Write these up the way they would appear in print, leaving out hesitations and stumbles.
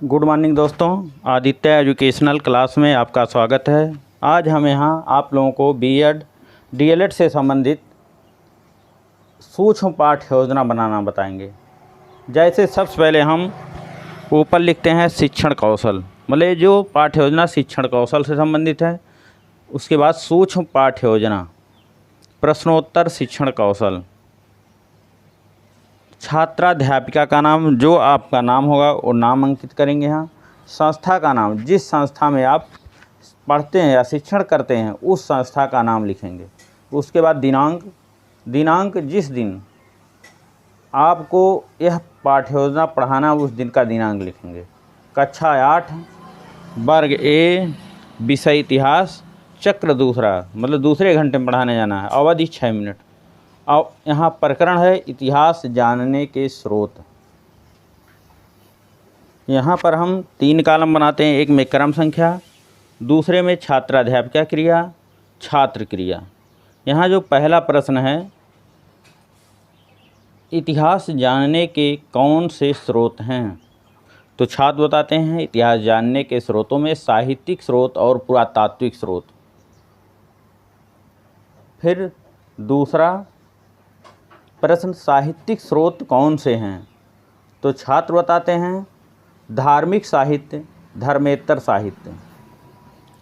Good morning दोस्तों, Aditya educational class में आपका स्वागत है। आज हम यहाँ आप लोगों को बीएड डीएलएड से संबंधित सूक्ष्म पाठ्य योजना बनाना बताएंगे। जैसे सबसे पहले हम ऊपर लिखते हैं शिक्षण कौशल, मतलब जो पाठ्य योजना शिक्षण कौशल से संबंधित है। उसके बाद सूक्ष्म पाठ्य योजना, प्रश्नोत्तर शिक्षण कौशल, छात्राध्यापिका का नाम, जो आपका नाम होगा वो नाम अंकित करेंगे। यहाँ संस्था का नाम, जिस संस्था में आप पढ़ते हैं या शिक्षण करते हैं उस संस्था का नाम लिखेंगे। उसके बाद दिनांक जिस दिन आपको यह पाठ्य योजना पढ़ाना उस दिन का दिनांक लिखेंगे। कक्षा 8, वर्ग ए, विषय इतिहास, चक्र दूसरा, मतलब दूसरे घंटे में पढ़ाने जाना है। अवधि 6 मिनट। और यहाँ प्रकरण है इतिहास जानने के स्रोत। यहाँ पर हम 3 कॉलम बनाते हैं, एक में क्रम संख्या, दूसरे में छात्राध्यापिका क्रिया, छात्र क्रिया। यहाँ जो पहला प्रश्न है, इतिहास जानने के कौन से स्रोत हैं, तो छात्र बताते हैं इतिहास जानने के स्रोतों में साहित्यिक स्रोत और पुरातात्विक स्रोत। फिर दूसरा प्रश्न, साहित्यिक स्रोत कौन से हैं, तो छात्र बताते हैं धार्मिक साहित्य, धर्मेतर साहित्य।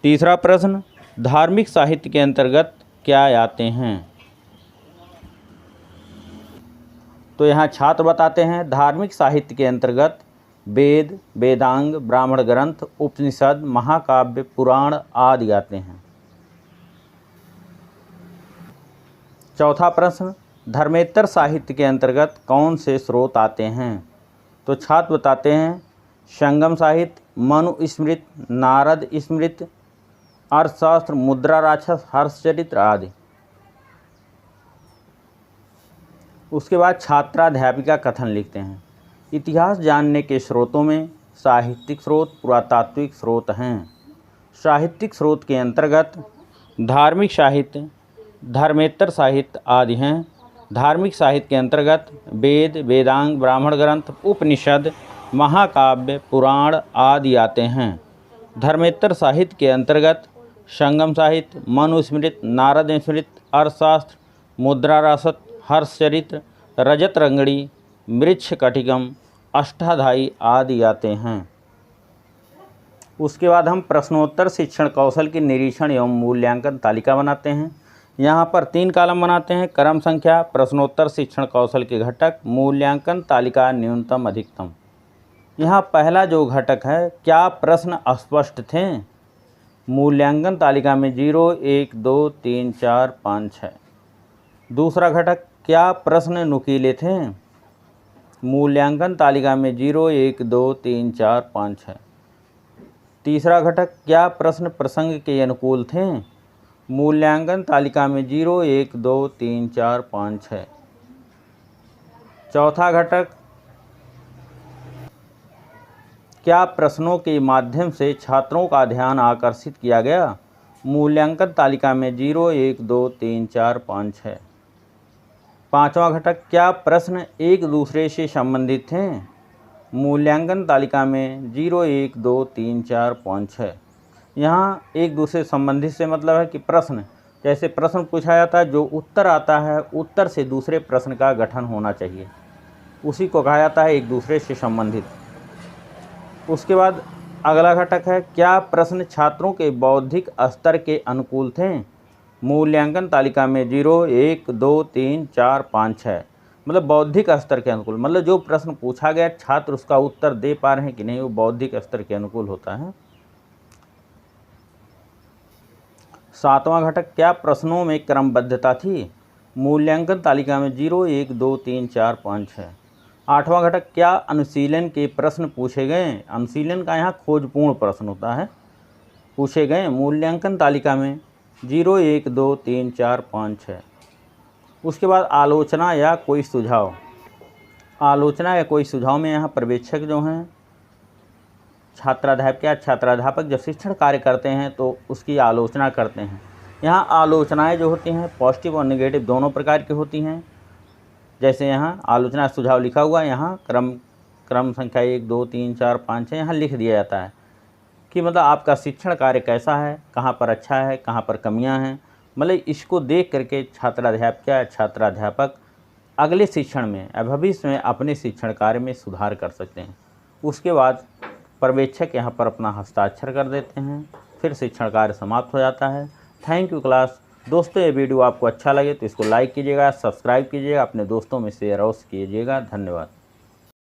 तीसरा प्रश्न, धार्मिक साहित्य के अंतर्गत क्या आते हैं, तो यहाँ छात्र बताते हैं धार्मिक साहित्य के अंतर्गत वेद, वेदांग, ब्राह्मण ग्रंथ, उपनिषद, महाकाव्य, पुराण आदि आते हैं। चौथा प्रश्न, धर्मेतर साहित्य के अंतर्गत कौन से स्रोत आते हैं, तो छात्र बताते हैं संगम साहित्य, मनुस्मृति, नारद स्मृति, अर्थशास्त्र, मुद्रा राक्षस, हर्षचरित्र आदि। उसके बाद छात्राध्यापिका कथन लिखते हैं इतिहास जानने के स्रोतों में साहित्यिक स्रोत, पुरातात्विक स्रोत हैं। साहित्यिक स्रोत के अंतर्गत धार्मिक साहित्य, धर्मेतर साहित्य आदि हैं। धार्मिक साहित्य के अंतर्गत वेद, वेदांग, ब्राह्मण ग्रंथ, उपनिषद, महाकाव्य, पुराण आदि आते हैं। धर्मेतर साहित्य के अंतर्गत संगम साहित्य, मनुस्मृति, नारद स्मृति, अर्थशास्त्र, मुद्रा रासत, हर्षचरित्र, रजत रंगड़ी, मृच्छ कटिकम, अष्टाध्यायी आदि आते हैं। उसके बाद हम प्रश्नोत्तर शिक्षण कौशल की निरीक्षण एवं मूल्यांकन तालिका बनाते हैं। यहाँ पर 3 कॉलम बनाते हैं, क्रम संख्या, प्रश्नोत्तर शिक्षण कौशल के घटक, मूल्यांकन तालिका, न्यूनतम अधिकतम। यहाँ पहला जो घटक है, क्या प्रश्न अस्पष्ट थे, मूल्यांकन तालिका में 0, 1, 2, 3, 4, 5, 6। दूसरा घटक, क्या प्रश्न नुकीले थे, मूल्यांकन तालिका में 0, 1, 2, 3, 4, 5, 6। तीसरा घटक, क्या प्रश्न प्रसंग के अनुकूल थे, मूल्यांकन तालिका में 0, 1, 2, 3, 4, 5, 6। चौथा घटक, क्या प्रश्नों के माध्यम से छात्रों का ध्यान आकर्षित किया गया, मूल्यांकन तालिका में 0, 1, 2, 3, 4, 5, 6। पांचवा घटक, क्या प्रश्न एक दूसरे से संबंधित थे, मूल्यांकन तालिका में 0, 1, 2, 3, 4, 5, 6। यहाँ एक दूसरे संबंधित से मतलब है कि प्रश्न, जैसे प्रश्न पूछा जाता है, जो उत्तर आता है उत्तर से दूसरे प्रश्न का गठन होना चाहिए, उसी को कहा जाता है एक दूसरे से संबंधित। उसके बाद अगला घटक है, क्या प्रश्न छात्रों के बौद्धिक स्तर के अनुकूल थे, मूल्यांकन तालिका में 0, 1, 2, 3, 4, 5, 6। मतलब बौद्धिक स्तर के अनुकूल, मतलब जो प्रश्न पूछा गया छात्र उसका उत्तर दे पा रहे हैं कि नहीं, वो बौद्धिक स्तर के अनुकूल होता है। सातवां घटक, क्या प्रश्नों में क्रमबद्धता थी, मूल्यांकन तालिका में 0, 1, 2, 3, 4, 5, 6। आठवां घटक, क्या अनुशीलन के प्रश्न पूछे गए, अनुशीलन का यहाँ खोजपूर्ण प्रश्न होता है, पूछे गए, मूल्यांकन तालिका में 0, 1, 2, 3, 4, 5, 6। उसके बाद आलोचना या कोई सुझाव। आलोचना या कोई सुझाव में यहाँ पर्यवेक्षक जो हैं, छात्राध्यापिका, छात्राध्यापक जब शिक्षण कार्य करते हैं तो उसकी आलोचना करते हैं। यहाँ आलोचनाएं जो होती हैं पॉजिटिव और नेगेटिव दोनों प्रकार की होती हैं। जैसे यहाँ आलोचना सुझाव लिखा हुआ है, यहाँ क्रम क्रम संख्या 1 2 3 4 5 है, यहाँ लिख दिया जाता है कि मतलब आपका शिक्षण कार्य कैसा है, कहाँ पर अच्छा है, कहाँ पर कमियाँ हैं। मतलब इसको देख करके छात्राध्यापक या छात्राध्यापक अगले शिक्षण में या भविष्य में अपने शिक्षण कार्य में सुधार कर सकते हैं। उसके बाद पर्यवेक्षक यहाँ पर अपना हस्ताक्षर कर देते हैं, फिर शिक्षण कार्य समाप्त हो जाता है। Thank you class. दोस्तों, ये वीडियो आपको अच्छा लगे तो इसको लाइक कीजिएगा, सब्सक्राइब कीजिएगा, अपने दोस्तों में शेयर अवश्य कीजिएगा। धन्यवाद।